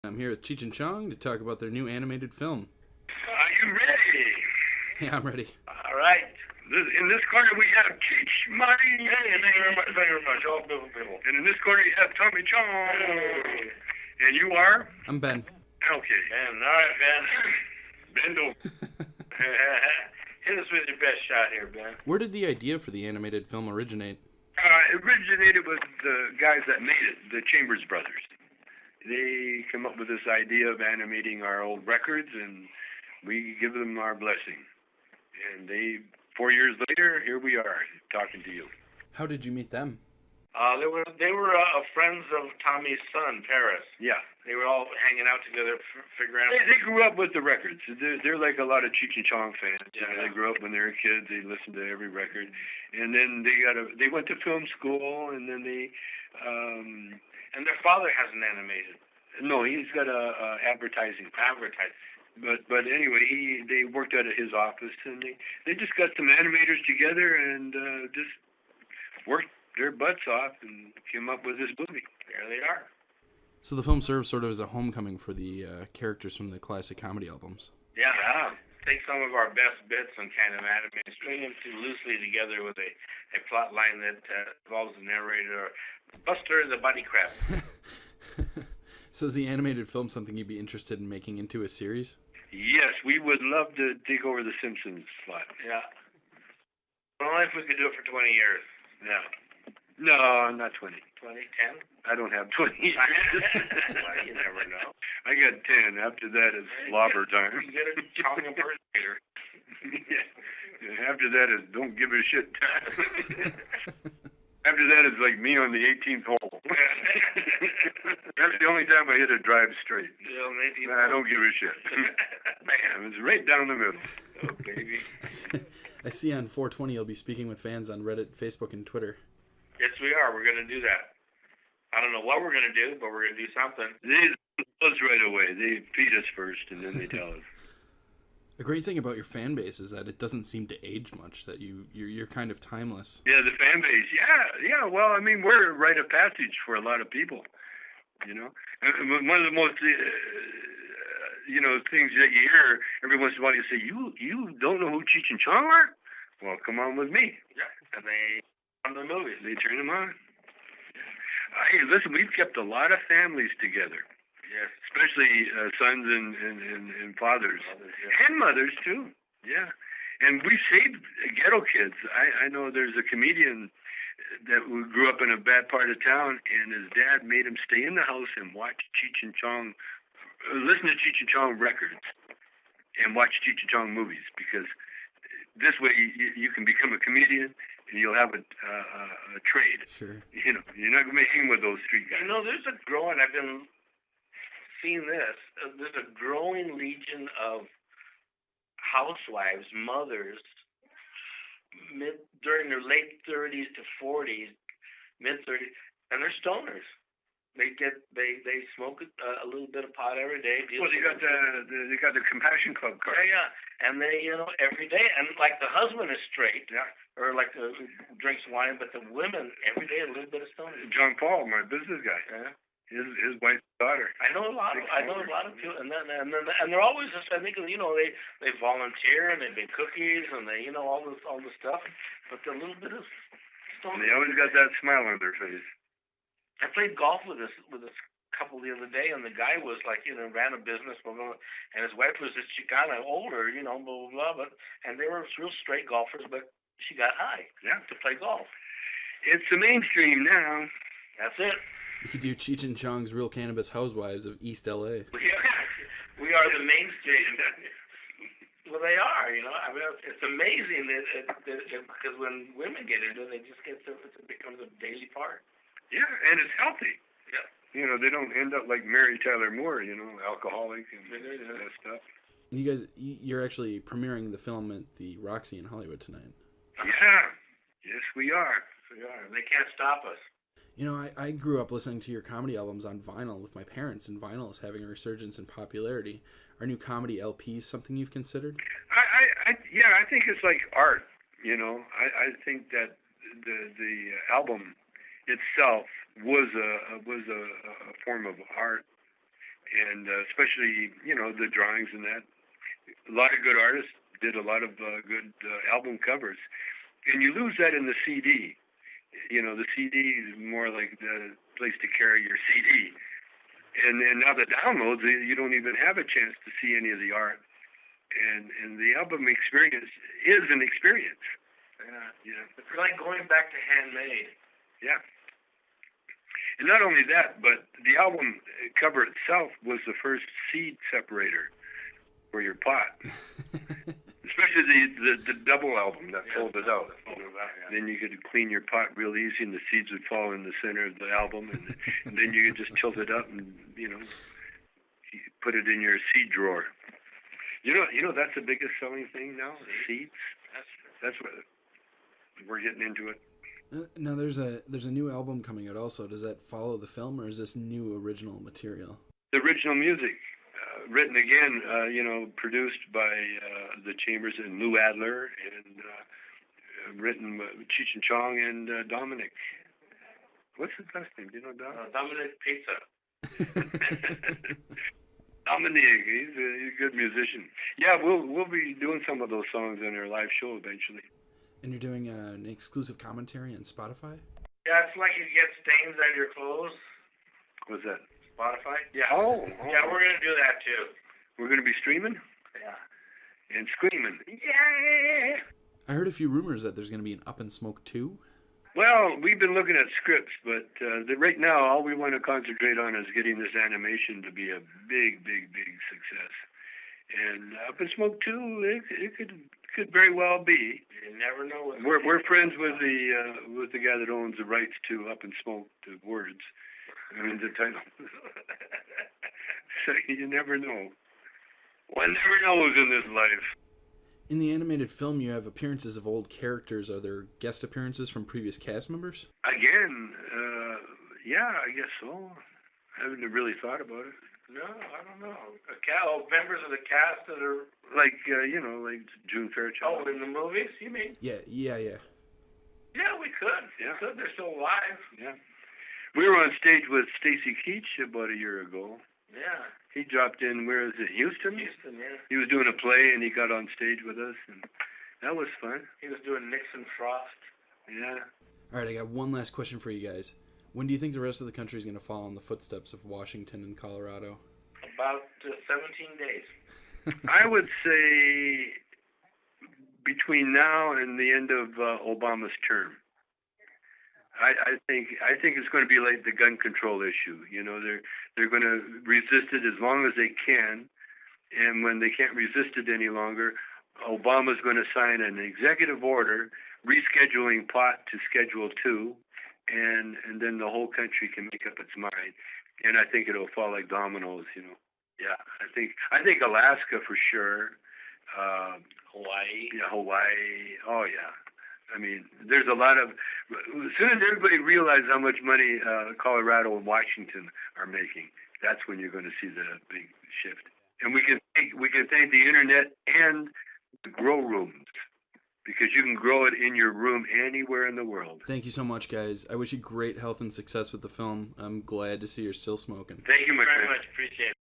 I'm here with Cheech and Chong to talk about their new animated film. Are you ready? Yeah, I'm ready. All right. In this corner we have Cheech, Marin. Hey, thank you very much. All people. And in this corner you have Tommy Chong. Hey. And you are? I'm Ben. Okay. Ben. All right, Ben. Bendo. Hit us with your best shot here, Ben. Where did the idea for the animated film originate? It originated with the guys that made it, the Chambers Brothers. They come up with this idea of animating our old records, and we give them our blessing. And 4 years later, here we are talking to you. How did you meet them? They were friends of Tommy's son, Paris. Yeah. They were all hanging out together, figuring out. They grew up with the records. They're like a lot of Cheech and Chong fans. Yeah. They grew up when they were kids. They listened to every record, and then they went to film school, and then And their father hasn't animated. No, he's got a advertising. But anyway, they worked out of his office, and they just got some animators together and just worked their butts off and came up with this movie. There they are. So the film serves sort of as a homecoming for the characters from the classic comedy albums. Yeah. Take some of our best bits and kind of animate, string them too loosely together with a plot line that involves the narrator, Buster the Bunny Crab. So is the animated film something you'd be interested in making into a series? Yes, we would love to take over the Simpsons slot. Yeah. Only if we could do it for 20 years. Yeah. No, not 20. 20, 10? I don't have 20 years. Well, you never know. I got 10. After that is slobber time. You get a Chong impersonator. Yeah. After that is don't give a shit time. After that is like me on the 18th hole. That's the only time I hit a drive straight. I don't give a shit. Bam, it's right down the middle. Oh, baby. I see on 420 you'll be speaking with fans on Reddit, Facebook, and Twitter. Yes, we are. We're going to do that. I don't know what we're going to do, but we're going to do something. They tell us right away. They feed us first, and then they tell us. The great thing about your fan base is that it doesn't seem to age much, that you're kind of timeless. Yeah, the fan base. Yeah. Well, I mean, we're a rite of passage for a lot of people, you know. And one of the most, things that you hear every once in a while, you say, you don't know who Cheech and Chong are? Well, come on with me. Yeah, and they on the movies. They turn them on. Hey, listen, we've kept a lot of families together. Yes. Especially sons and fathers. Yeah. And mothers, too. Yeah. And we saved ghetto kids. I know there's a comedian that grew up in a bad part of town, and his dad made him stay in the house and watch Cheech and Chong, listen to Cheech and Chong records, and watch Cheech and Chong movies, because this way you can become a comedian, and you'll have a trade. Sure. You know, you're not going to be hanging with those street guys. You know, there's a growing, I've been seeing this, there's a growing legion of housewives, mothers, during their late 30s to 40s, mid 30s, and they're stoners. They smoke a little bit of pot every day. Well, they got the Compassion Club card. Yeah, and they every day, and like the husband is straight, Yeah. or like drinks wine, but the women every day a little bit of stoner. John Paul, my business guy. Yeah. His wife's daughter. I know a lot of people, and they're always just, I think, they volunteer and they bake cookies and they all this stuff, but a little bit of stoner. They always got that smile on their face. I played golf with this couple the other day, and the guy was like, ran a business, and his wife was this Chicana, older, blah blah blah, and they were real straight golfers, but she got high to play golf. It's the mainstream now. That's it. You could do Cheech and Chong's Real Cannabis Housewives of East L.A. We are the mainstream. Well, they are, I mean, it's amazing that because when women get into it, it becomes a daily part. Yeah, and it's healthy. Yeah. They don't end up like Mary Tyler Moore, alcoholic and that stuff. You guys, you're actually premiering the film at the Roxy in Hollywood tonight. Yeah. Yes, we are. We are. They can't stop us. I grew up listening to your comedy albums on vinyl with my parents, and vinyl is having a resurgence in popularity. Are new comedy LPs something you've considered? I think it's like art. I think that the album itself was a form of art, and especially the drawings and that. A lot of good artists did a lot of good album covers, and you lose that in the CD. The CD is more like the place to carry your CD, and now the downloads, you don't even have a chance to see any of the art, and the album experience is an experience. Yeah. It's like going back to handmade. Yeah. And not only that, but the album cover itself was the first seed separator for your pot. Especially the double album that folded out. Then you could clean your pot real easy, and the seeds would fall in the center of the album, and then you could just tilt it up and put it in your seed drawer. That's the biggest selling thing now. Seeds. That's what we're getting into it. Now there's a new album coming out also. Does that follow the film, or is this new original material? The original music. Written again, produced by the Chambers and Lou Adler, and written by Cheech Chong and Dominic. What's his last name? Do you know Dominic? Dominic Pizza. Dominic, he's a good musician. Yeah, we'll be doing some of those songs in our live show eventually. And you're doing an exclusive commentary on Spotify? Yeah, it's like you get stains on your clothes. What's that? Spotify? Yeah. Oh. Yeah, we're going to do that too. We're going to be streaming? Yeah. And screaming. Yeah! I heard a few rumors that there's going to be an Up in Smoke 2. Well, we've been looking at scripts, but right now all we want to concentrate on is getting this animation to be a big, big, big success. And Up in Smoke 2, it could very well be. You never know. We're friends with the guy that owns the rights to Up in Smoke, the words. I mean, the title. So you never know. One never knows in this life. In the animated film, you have appearances of old characters. Are there guest appearances from previous cast members? Again, yeah, I guess so. I haven't really thought about it. No, I don't know. Members of the cast that are... Like June Fairchild. Oh, in the movies, you mean? Yeah. Yeah, we could. Yeah. We could. They're still alive. Yeah. We were on stage with Stacy Keach about a year ago. Yeah. He dropped in, where is it, Houston? Houston, yeah. He was doing a play, and he got on stage with us, and that was fun. He was doing Nixon Frost. Yeah. All right, I got one last question for you guys. When do you think the rest of the country is going to follow in the footsteps of Washington and Colorado? About 17 days. I would say between now and the end of Obama's term. I think it's going to be like the gun control issue. They're going to resist it as long as they can, and when they can't resist it any longer, Obama's going to sign an executive order rescheduling pot to Schedule 2, and then the whole country can make up its mind. And I think it'll fall like dominoes. Yeah, I think Alaska for sure. Hawaii. Yeah, Hawaii. Oh yeah. I mean, there's a lot of. As soon as everybody realizes how much money Colorado and Washington are making, that's when you're going to see the big shift. And we can thank the internet and the grow rooms, because you can grow it in your room anywhere in the world. Thank you so much, guys. I wish you great health and success with the film. I'm glad to see you're still smoking. Thank you, my friend. Very much. Appreciate it.